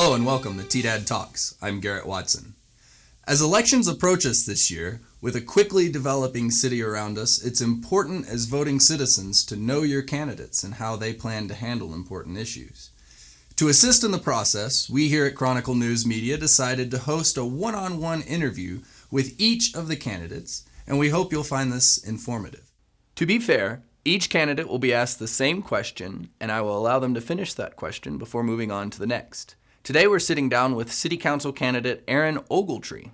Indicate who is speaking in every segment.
Speaker 1: Hello and welcome to T-Dad Talks. I'm Garrett Watson. As elections approach us this year, with a quickly developing city around us, it's important as voting citizens to know your candidates and how they plan to handle important issues. To assist in the process, we here at Chronicle News Media decided to host a one-on-one interview with each of the candidates, and we hope you'll find this informative. To be fair, each candidate will be asked the same question, and I will allow them to finish that question before moving on to the next. Today we're sitting down with City Council candidate Aaron Ogletree.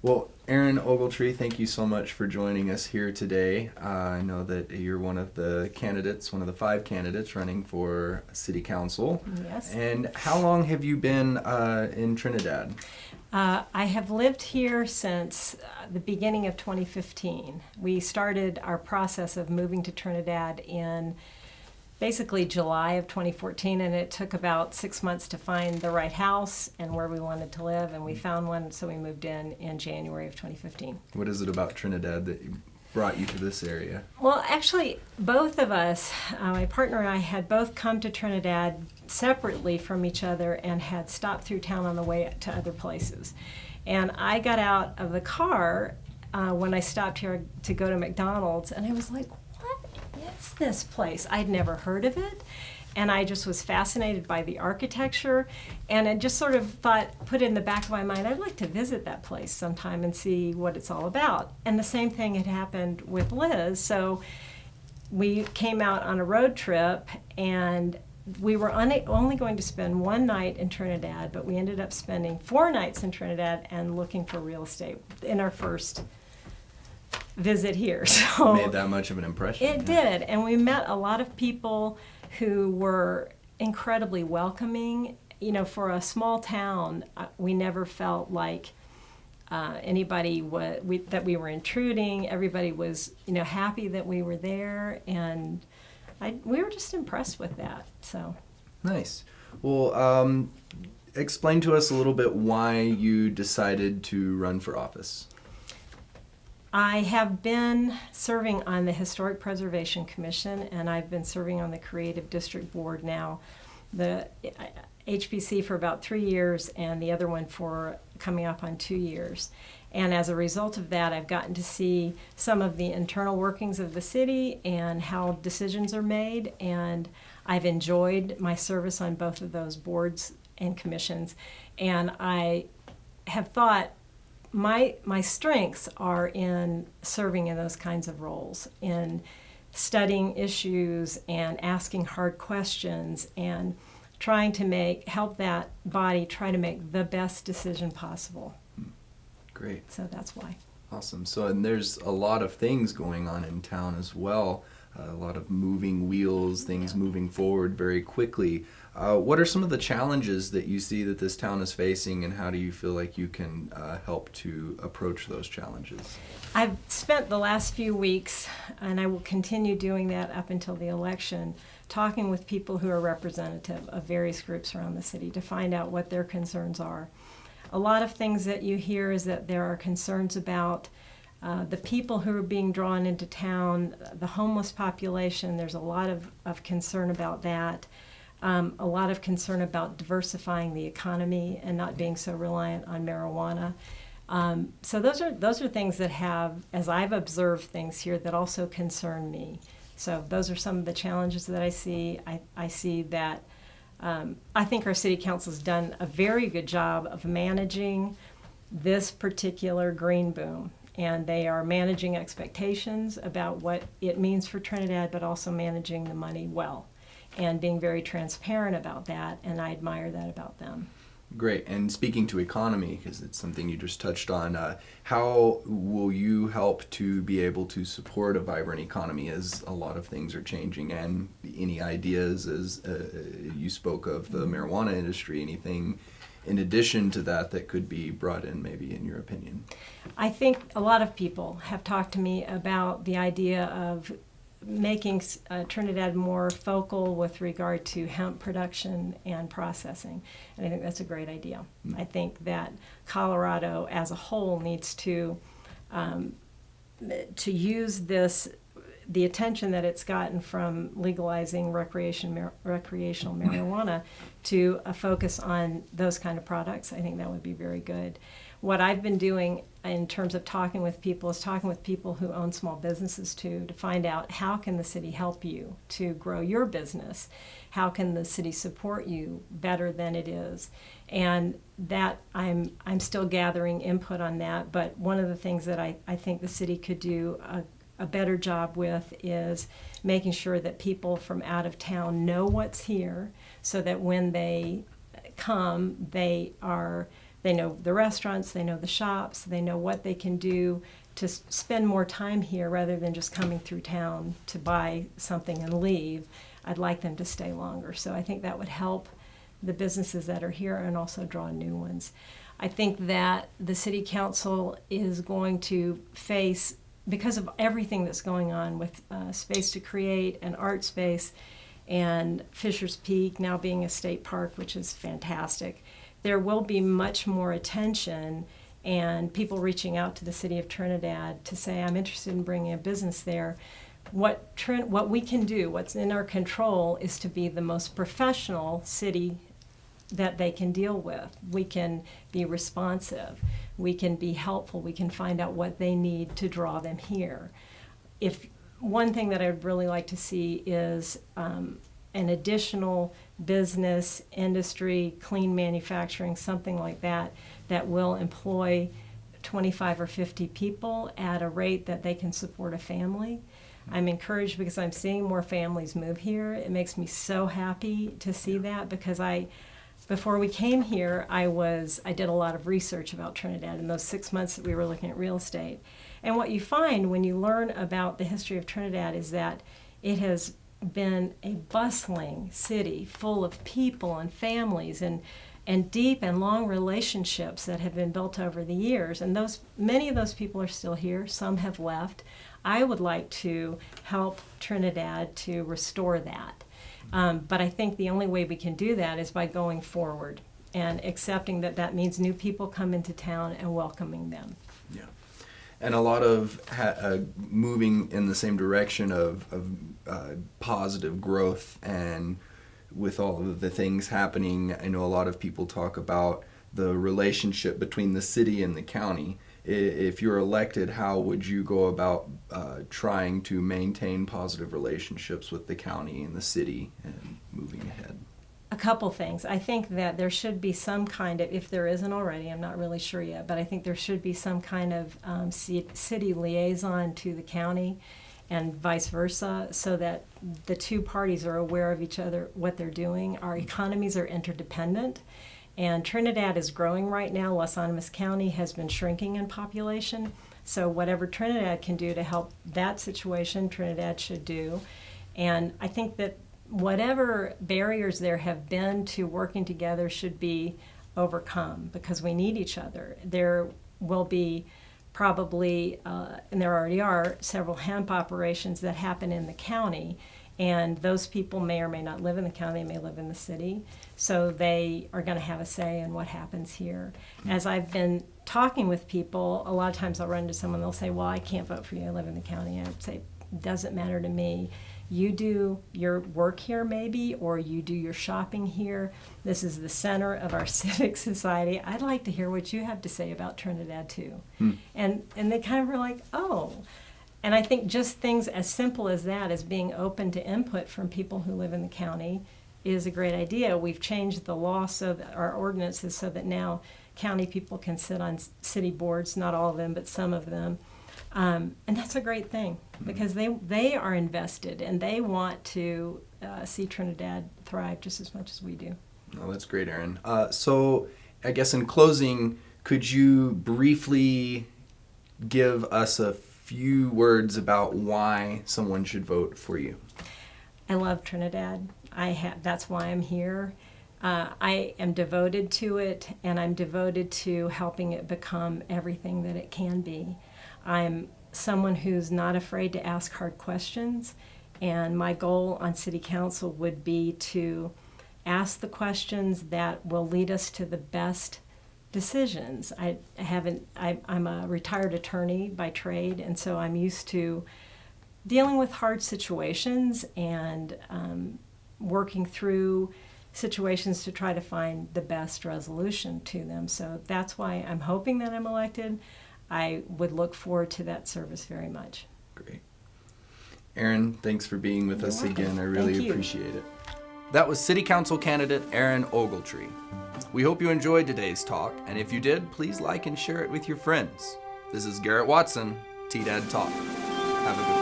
Speaker 1: Well, Aaron Ogletree, thank you so much for joining us here today. I know that you're one of the candidates, one of the 5 candidates running for City Council.
Speaker 2: Yes.
Speaker 1: And how long have you been in Trinidad?
Speaker 2: I have lived here since the beginning of 2015. We started our process of moving to Trinidad in basically July of 2014, and it took about 6 months to find the right house and where we wanted to live, and we found one, so we moved in January of 2015.
Speaker 1: What is it about Trinidad that brought you to this area?
Speaker 2: Well, actually, both of us, my partner and I, had both come to Trinidad separately from each other and had stopped through town on the way to other places. And I got out of the car when I stopped here to go to McDonald's, and I was like, what is this place? I'd never heard of it, and I just was fascinated by the architecture, and I just sort of put in the back of my mind, I'd like to visit that place sometime and see what it's all about. And the same thing had happened with Liz, so we came out on a road trip, and we were only going to spend one night in Trinidad, but we ended up spending 4 nights in Trinidad and looking for real estate in our first visit here. So
Speaker 1: Made that much of an impression?
Speaker 2: It did, and we met a lot of people who were incredibly welcoming. You know, for a small town, we never felt like anybody that we were intruding. Everybody was, happy that we were there, and we were just impressed with that. So
Speaker 1: nice. Well, explain to us a little bit why you decided to run for office.
Speaker 2: I have been serving on the Historic Preservation Commission, and I've been serving on the Creative District Board now, the HPC for about 3 years, and the other one for coming up on 2 years. And as a result of that, I've gotten to see some of the internal workings of the city and how decisions are made, and I've enjoyed my service on both of those boards and commissions. And I have thought my strengths are in serving in those kinds of roles, in studying issues and asking hard questions and trying to help that body try to make the best decision possible.
Speaker 1: Great.
Speaker 2: So that's why.
Speaker 1: Awesome. So, and there's a lot of things going on in town as well. A lot of moving wheels, things moving forward very quickly. What are some of the challenges that you see that this town is facing, and how do you feel like you can help to approach those challenges?
Speaker 2: I've spent the last few weeks, and I will continue doing that up until the election, talking with people who are representative of various groups around the city to find out what their concerns are. A lot of things that you hear is that there are concerns about the people who are being drawn into town, the homeless population. There's a lot of concern about that. A lot of concern about diversifying the economy and not being so reliant on marijuana. So those are things that have, as I've observed things here, that also concern me. So those are some of the challenges that I see. I see that I think our city council's done a very good job of managing this particular green boom. And they are managing expectations about what it means for Trinidad, but also managing the money well and being very transparent about that, and I admire that about them.
Speaker 1: Great. And speaking to economy, because it's something you just touched on, how will you help to be able to support a vibrant economy as a lot of things are changing? And any ideas, as you spoke of the marijuana industry, anything in addition to that could be brought in, maybe, in your opinion?
Speaker 2: I think a lot of people have talked to me about the idea of making Trinidad more focal with regard to hemp production and processing, and I think that's a great idea. I think that Colorado as a whole needs to use the attention that it's gotten from legalizing recreational marijuana to a focus on those kind of products, I think that would be very good. What I've been doing in terms of talking with people is talking with people who own small businesses too, to find out how can the city help you to grow your business? How can the city support you better than it is? And that I'm still gathering input on that, but one of the things that I think the city could do a better job with is making sure that people from out of town know what's here, so that when they come, they know the restaurants, they know the shops, they know what they can do to spend more time here rather than just coming through town to buy something and leave. I'd like them to stay longer. So I think that would help the businesses that are here and also draw new ones. I think that the city council is going to face, because of everything that's going on with Space to Create and Art Space and Fisher's Peak now being a state park, which is fantastic, there will be much more attention and people reaching out to the city of Trinidad to say, I'm interested in bringing a business there. What we can do, what's in our control, is to be the most professional city that they can deal with. We can be responsive. We can be helpful. We can find out what they need to draw them here. If one thing that I'd really like to see is an additional business, industry, clean manufacturing, something like that, that will employ 25 or 50 people at a rate that they can support a family. I'm encouraged because I'm seeing more families move here. It makes me so happy to see that, because before we came here, I did a lot of research about Trinidad in those 6 months that we were looking at real estate. And what you find when you learn about the history of Trinidad is that it has been a bustling city full of people and families and deep and long relationships that have been built over the years. And many of those people are still here. Some have left. I would like to help Trinidad to restore that. But I think the only way we can do that is by going forward and accepting that means new people come into town and welcoming them.
Speaker 1: Yeah. And a lot of moving in the same direction of positive growth. And with all of the things happening, I know a lot of people talk about the relationship between the city and the county. If you're elected, how would you go about trying to maintain positive relationships with the county and the city and moving ahead?
Speaker 2: A couple things. I think that there should be some kind of, if there isn't already, I'm not really sure yet, but I think there should be some kind of city liaison to the county and vice versa, so that the two parties are aware of each other, what they're doing. Our economies are interdependent. And Trinidad is growing right now. Los Animas County has been shrinking in population. So whatever Trinidad can do to help that situation, Trinidad should do. And I think that whatever barriers there have been to working together should be overcome, because we need each other. There will be probably, and there already are, several hemp operations that happen in the county. And those people may or may not live in the county, they may live in the city. So they are going to have a say in what happens here. As I've been talking with people, a lot of times I'll run into someone, they'll say, well, I can't vote for you, I live in the county. And I'd say, doesn't matter to me. You do your work here maybe, or you do your shopping here. This is the center of our civic society. I'd like to hear what you have to say about Trinidad too. And they kind of were like, oh. And I think just things as simple as that, as being open to input from people who live in the county, is a great idea. We've changed the law, so that our ordinances, so that now county people can sit on city boards, not all of them, but some of them. And that's a great thing, because they are invested and they want to see Trinidad thrive just as much as we do.
Speaker 1: Oh, that's great, Erin. So I guess in closing, could you briefly give us a few words about why someone should vote for you?
Speaker 2: I love Trinidad. That's why I'm here. I am devoted to it, and I'm devoted to helping it become everything that it can be. I'm someone who's not afraid to ask hard questions, and my goal on City Council would be to ask the questions that will lead us to the best decisions. I'm a retired attorney by trade, and so I'm used to dealing with hard situations and working through situations to try to find the best resolution to them. So that's why I'm hoping that I'm elected. I would look forward to that service very much.
Speaker 1: Great. Erin, thanks for being with us
Speaker 2: welcome.
Speaker 1: again. I really
Speaker 2: Thank you.
Speaker 1: appreciate it. That was City Council candidate Erin Ogletree. We hope you enjoyed today's talk, and if you did, please like and share it with your friends. This is Garrett Watson, T-Dad Talk. Have a good one.